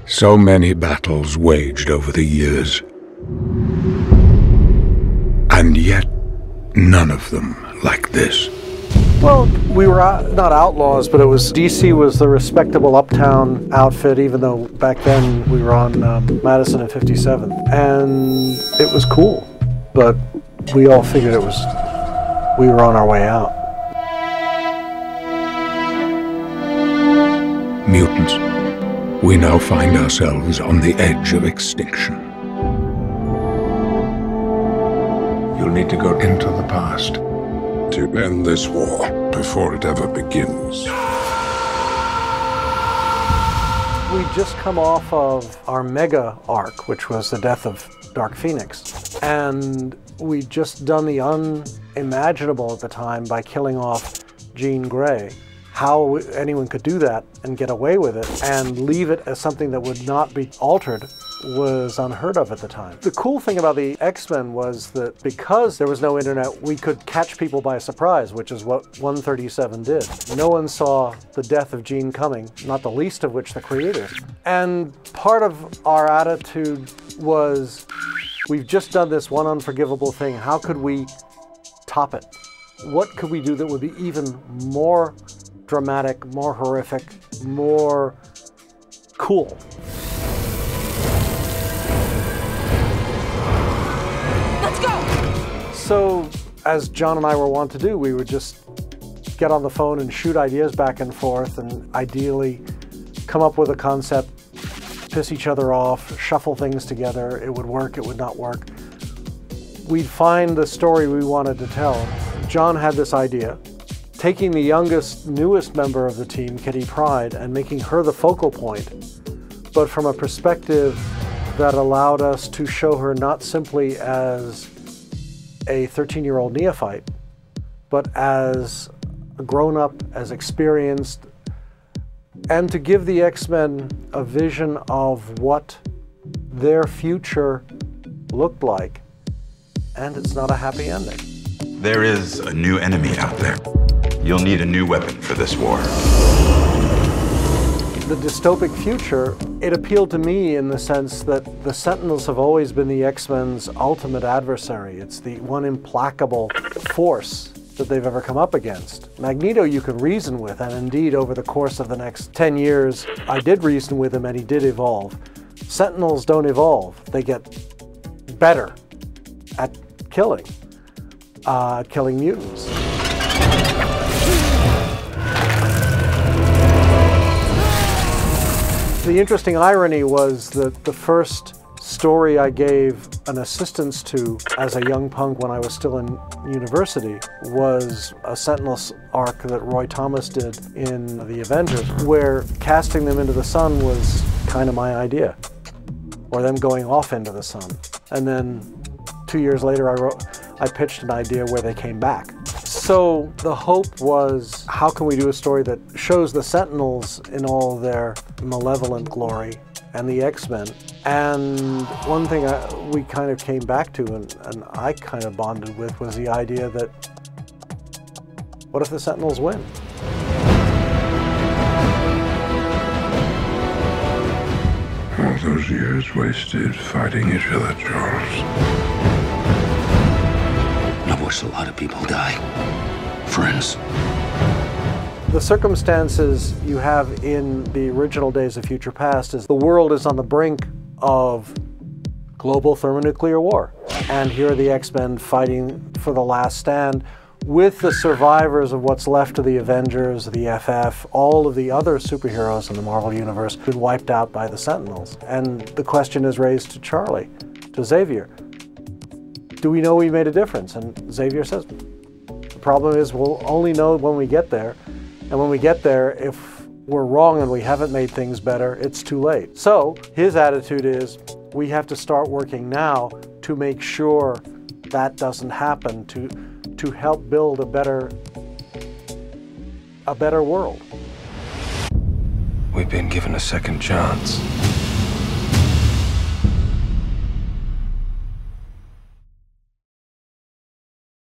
So many battles waged over the years, and yet none of them like this. Well, we were not outlaws, but DC was the respectable uptown outfit, even though back then we were on Madison and 57th, and it was cool, but we all figured we were on our way out. Mutants. We now find ourselves on the edge of extinction. You'll need to go into the past to end this war before it ever begins. We just come off of our mega arc, which was the death of Dark Phoenix, and we just done the unimaginable at the time by killing off Jean Grey. How anyone could do that and get away with it and leave it as something that would not be altered was unheard of at the time. The cool thing about the X-Men was that because there was no internet, we could catch people by surprise, which is what 137 did. No one saw the death of Jean coming, not the least of which the creators. And part of our attitude was, we've just done this one unforgivable thing. How could we top it? What could we do that would be even more dramatic, more horrific, more cool? Let's go! So, as John and I were wont to do, we would just get on the phone and shoot ideas back and forth and ideally come up with a concept, piss each other off, shuffle things together. It would work, it would not work. We'd find the story we wanted to tell. John had this idea, taking the youngest, newest member of the team, Kitty Pryde, and making her the focal point, but from a perspective that allowed us to show her not simply as a 13-year-old neophyte, but as a grown-up, as experienced, and to give the X-Men a vision of what their future looked like. And it's not a happy ending. There is a new enemy out there. You'll need a new weapon for this war. The dystopic future, it appealed to me in the sense that the Sentinels have always been the X-Men's ultimate adversary. It's the one implacable force that they've ever come up against. Magneto you can reason with, and indeed over the course of the next 10 years, I did reason with him and he did evolve. Sentinels don't evolve. They get better at killing mutants. The interesting irony was that the first story I gave an assistance to as a young punk when I was still in university was a Sentinels arc that Roy Thomas did in the Avengers, where casting them into the sun was kind of my idea, or them going off into the sun. And then 2 years later I pitched an idea where they came back. So the hope was, how can we do a story that shows the Sentinels in all their malevolent glory and the X-Men? And one thing we kind of came back to and I kind of bonded with was the idea that, what if the Sentinels win? All those years wasted fighting each other, Charles. I've watched a lot of people die. Friends. The circumstances you have in the original Days of Future Past is the world is on the brink of global thermonuclear war. And here are the X-Men fighting for the last stand with the survivors of what's left of the Avengers, the FF, all of the other superheroes in the Marvel Universe been wiped out by the Sentinels. And the question is raised to Charlie, to Xavier. Do we know we made a difference? And Xavier says, the problem is we'll only know when we get there. And when we get there, if we're wrong and we haven't made things better, it's too late. So his attitude is, we have to start working now to make sure that doesn't happen, to help build a better world. We've been given a second chance.